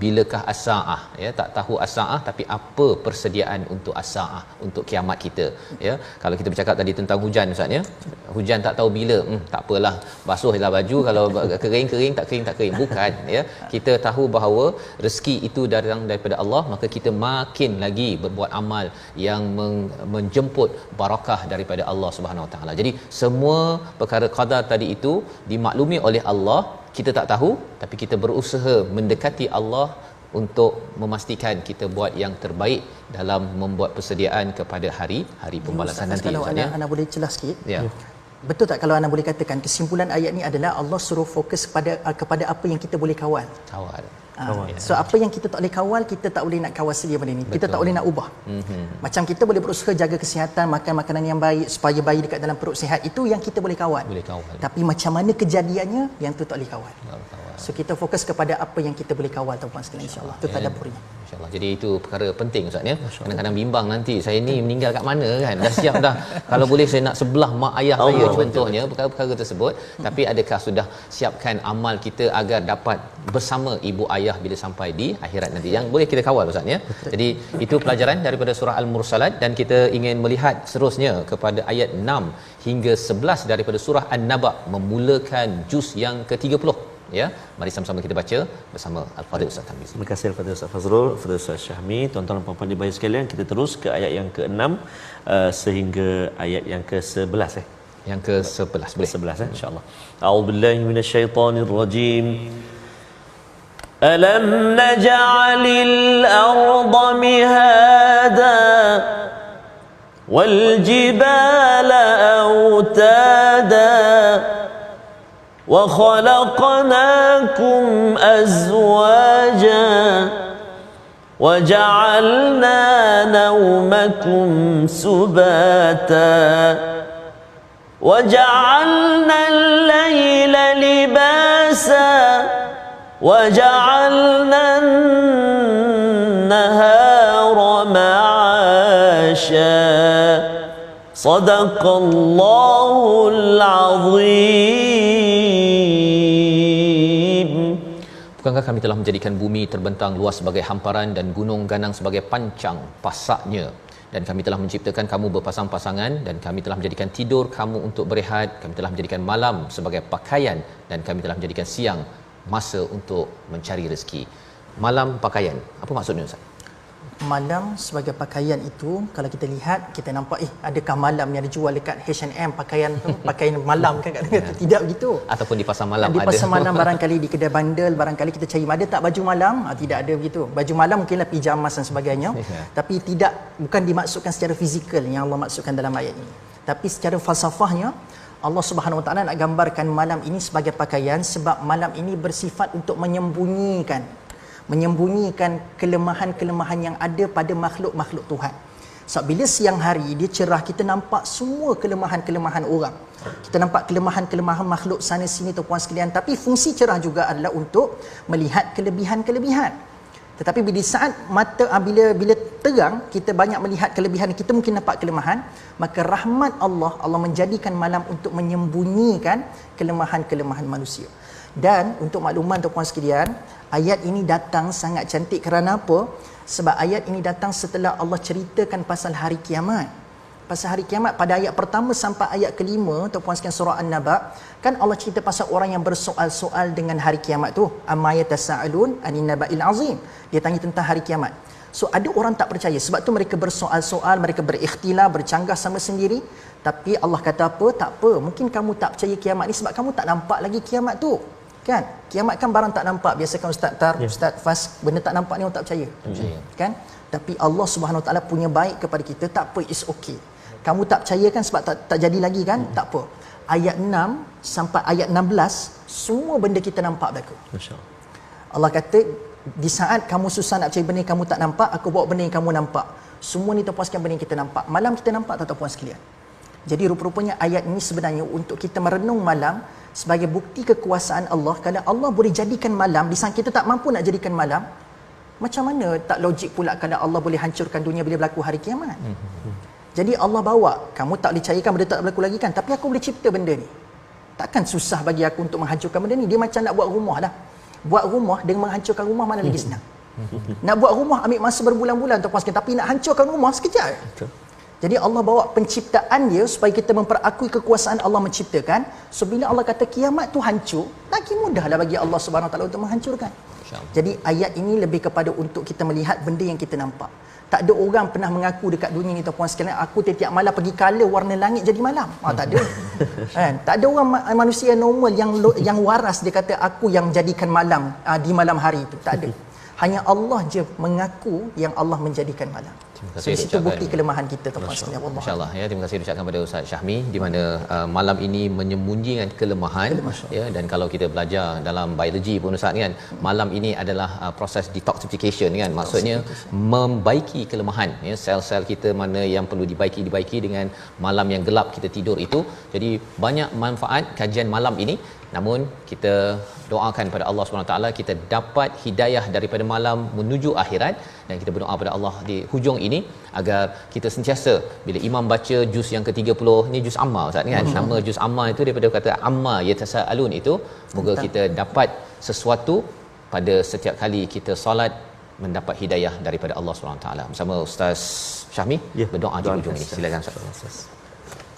bilakah as-saah ya, tak tahu as-saah tapi apa persediaan untuk as-saah, untuk kiamat kita ya. Kalau kita bercakap tadi tentang hujan Ustaz ya, hujan tak tahu bila, tak apalah, basuhlah baju, kalau kering tak kering bukan ya. Kita tahu bahawa rezeki itu datang daripada Allah, maka kita makin lagi berbuat amal yang menjemput barakah daripada Allah Subhanahu Wa Taala. Jadi semua perkara qadar tadi itu dimaklumi oleh Allah, kita tak tahu tapi kita berusaha mendekati Allah untuk memastikan kita buat yang terbaik dalam membuat persediaan kepada hari pembalasan nanti. Kalau Ana boleh celah sikit. Ya. Betul tak kalau Ana boleh katakan kesimpulan ayat ni adalah Allah suruh fokus kepada apa yang kita boleh kawal. So apa yang kita tak boleh kawal, kita tak boleh nak kawal sedia benda ni. Kita tak boleh nak ubah. Macam kita boleh berusaha jaga kesihatan, makan makanan yang baik supaya bayi dekat dalam perut sihat, itu yang kita boleh kawal. Tapi macam mana kejadiannya, yang tu tak boleh kawal. So kita fokus kepada apa yang kita boleh kawal tuan-puan sekalian, insya-Allah. Itu tadabburnya. Insya-Allah. Jadi itu perkara penting Ustaz ya. Kadang-kadang bimbang nanti saya ni meninggal kat mana kan. Dah siap dah. Kalau boleh saya nak sebelah mak ayah saya contohnya, perkara-perkara tersebut. Tapi adakah sudah siapkan amal kita agar dapat bersama ibu ayah bila sampai di akhirat nanti, yang boleh kita kawal Ustaz ya. Jadi itu pelajaran daripada surah Al-Mursalat, dan kita ingin melihat seterusnya kepada ayat 6 hingga 11 daripada surah An-Naba, memulakan juz yang ke-30 ya. Mari sama-sama kita baca bersama Al-Fadhil Ustaz Tamizi. Terima kasih kepada Ustaz Fazrul, kepada Ustaz Syahmi. Tuan-tuan dan puan-puan dibayi sekalian, kita terus ke ayat yang ke-6 sehingga ayat yang ke-11 Yang ke-11 boleh. 11 insya-Allah. A'udzubillahi minasyaitonirrajim. Alam naj'alil arda mihada wal jibala awtada wa khalaqnakum azwaja wa ja'alna nawmakum subata wa ja'alna al-layla libasa wa ja'alna an-nahara ma'asha sadaqallahul azim. Bukankah kami telah menjadikan bumi terbentang luas sebagai hamparan dan gunung ganang sebagai pancang pasaknya, dan kami telah menciptakan kamu berpasang-pasangan, dan kami telah menjadikan tidur kamu untuk berehat, kami telah menjadikan malam sebagai pakaian, dan kami telah menjadikan siang masa untuk mencari rezeki. Malam pakaian, apa maksudnya Ustaz? Malam sebagai pakaian itu, kalau kita lihat, kita nampak adakah malam yang dijual dekat H&M pakaian malam kan kadang-kadang tidak begitu. Ataupun di pasar malam di pasar malam barangkali di kedai bandel barangkali kita cari ada tak baju malam, tidak ada begitu. Baju malam mungkinlah pijamas dan sebagainya, tapi tidak, bukan dimaksudkan secara fizikal yang Allah maksudkan dalam ayat ini. Tapi secara falsafahnya Allah Subhanahu Wa Taala nak gambarkan malam ini sebagai pakaian, sebab malam ini bersifat untuk menyembunyikan kelemahan-kelemahan yang ada pada makhluk-makhluk Tuhan. Sebab bila siang hari dia cerah, kita nampak semua kelemahan-kelemahan orang. Kita nampak kelemahan-kelemahan makhluk sana sini tuan-puan sekalian, tapi fungsi cerah juga adalah untuk melihat kelebihan-kelebihan. Tetapi bila saat mata bila terang, kita banyak melihat kelebihan, kita mungkin nampak kelemahan, maka rahmat Allah menjadikan malam untuk menyembunyikan kelemahan-kelemahan manusia. Dan untuk makluman tuan-puan sekalian, ayat ini datang sangat cantik kerana apa? Sebab ayat ini datang setelah Allah ceritakan pasal hari kiamat. Pasal hari kiamat pada ayat pertama sampai ayat kelima tuan-puan sekalian surah An-Naba, kan Allah cerita pasal orang yang bersoal-soal dengan hari kiamat tu. Amma yatasaalun anin naba'il azim. Dia tanya tentang hari kiamat. So ada orang tak percaya, sebab tu mereka bersoal-soal, mereka berikhtilaf, bercanggah sama sendiri. Tapi Allah kata apa? Tak apa, mungkin kamu tak percaya kiamat ni sebab kamu tak nampak lagi kiamat tu. Kan? Kiamat kan barang tak nampak. Biasakan Ustaz Fas, benda tak nampak ni orang tak percaya. Kan? Tapi Allah Subhanahu Wa Taala punya baik kepada kita, tak apa, it's okay. Kamu tak percaya kan sebab tak jadi lagi kan? Tak apa. Ayat 6 sampai ayat 16 semua benda kita nampak berlaku. Masya-Allah. Allah kata, di saat kamu susah nak percaya benda yang kamu tak nampak, aku bawa benda yang kamu nampak. Semua ni terpuaskan benda yang kita nampak. Malam kita nampak tak puan sekalian. Jadi rupa-rupanya ayat ini sebenarnya untuk kita merenung malam sebagai bukti kekuasaan Allah. Kalau Allah boleh jadikan malam, di saat kita tak mampu nak jadikan malam, macam mana tak logik pula kalau Allah boleh hancurkan dunia bila berlaku hari kiamat. Jadi Allah bawa, kamu tak boleh cairkan benda tak berlaku lagi kan, tapi aku boleh cipta benda ni. Takkan susah bagi aku untuk menghancurkan benda ni. Dia macam nak buat rumah lah. Buat rumah dengan menghancurkan rumah mana lagi senang. Nak buat rumah ambil masa berbulan-bulan tuan-puan sekalian, tapi nak hancurkan rumah sekejap. Betul. Jadi Allah bawa penciptaan dia supaya kita memperakui kekuasaan Allah menciptakan. So bila Allah kata kiamat tu hancur, lagi mudahlah bagi Allah Subhanahu Wa Taala untuk menghancurkan. Jadi ayat ini lebih kepada untuk kita melihat benda yang kita nampak. Tak ada orang pernah mengaku dekat dunia ni tuan-puan sekalian, aku tiap malam pergi color warna langit jadi malam. Tak ada. Kan? Tak ada orang manusia normal yang waras dia kata aku yang jadikan malam di malam hari itu. Tak ada. Hanya Allah je mengaku yang Allah menjadikan malam. So, itu bukti kelemahan kita tuan-puan sekalian. Masya-Allah ya, terima kasih ucapkan pada Ustaz Syahmi di mana malam ini menyembunyikan kelemahan ya, dan kalau kita belajar dalam biologi pun Ustaz kan, malam ini adalah proses detoxification kan, maksudnya membaiki kelemahan ya, sel-sel kita mana yang perlu dibaiki dengan malam yang gelap kita tidur itu. Jadi banyak manfaat kajian malam ini. Namun kita doakan pada Allah SWT kita dapat hidayah daripada malam menuju akhirat, dan kita berdoa pada Allah di hujung ini agar kita sentiasa bila imam baca juz yang ke-30 ni, juz amma Ustaz kan, nama juz amma itu daripada kata amma yatasaalun itu, moga kita dapat sesuatu pada setiap kali kita solat mendapat hidayah daripada Allah SWT. Bersama Ustaz Syahmi berdoa di hujung ini. Silakan Ustaz.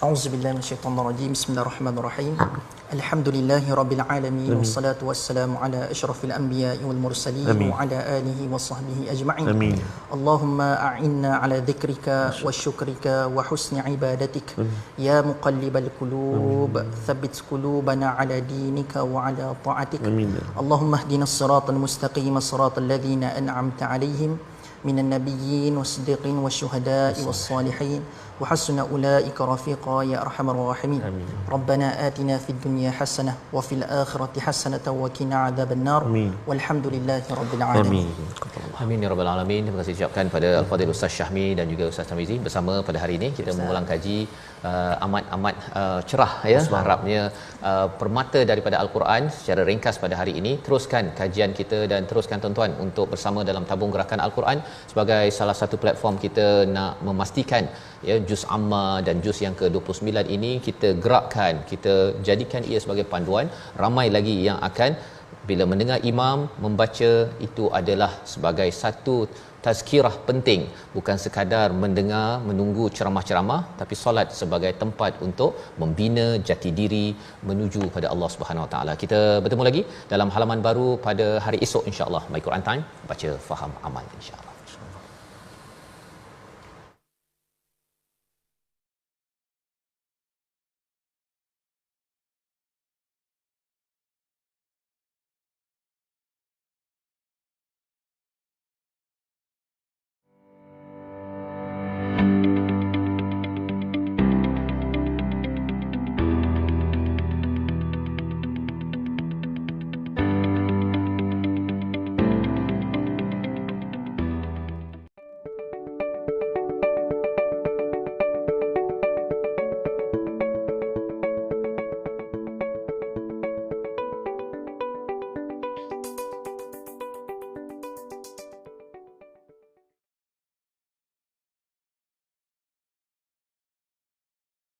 A'udzubillahi minasyaitonirrajim. Bismillahirrahmanirrahim. Alhamdulillahi rabbil alamin, wassalatu wassalamu ala asyrafil anbiya'i wal mursalin wa ala alihi wa sahbihi ajma'in. Amin. Allahumma a'inna ala dhikrika wa syukrika wa husni ibadatik. Ya muqallibal qulub, thabbit qulubana ala dinika wa ala ta'atik. Allahumma ihdinas siratal mustaqim, siratal ladzina an'amta 'alaihim minan nabiyyin was-siddiqin wasyuhada'i was-salihin wa hasuna ulaika rafiqa ya arhamar rahimin. Rabbana atina fid dunya hasanah wa fil akhirati hasanatan wa qina adzabannar. Walhamdulillahi rabbil alamin. Amin ya rabbal alamin. Terima kasih ucapkan pada Al-Fadhil Ustaz Syahmi dan juga Ustaz Tamizi bersama pada hari ini kita mengulang kaji amat cerah ya, harapnya permata daripada Al-Quran secara ringkas pada hari ini. Teruskan kajian kita dan teruskan tuan-tuan untuk bersama dalam tabung gerakan Al-Quran sebagai salah satu platform kita nak memastikan ya juz amma dan juz yang ke-29 ini kita gerakkan, kita jadikan ia sebagai panduan. Ramai lagi yang akan bila mendengar imam membaca itu adalah sebagai satu tazkirah penting, bukan sekadar mendengar menunggu ceramah-ceramah, tapi solat sebagai tempat untuk membina jati diri menuju pada Allah Subhanahu Wa Taala. Kita bertemu lagi dalam halaman baru pada hari esok insya-Allah. My Quran Time, baca faham amal insya-Allah.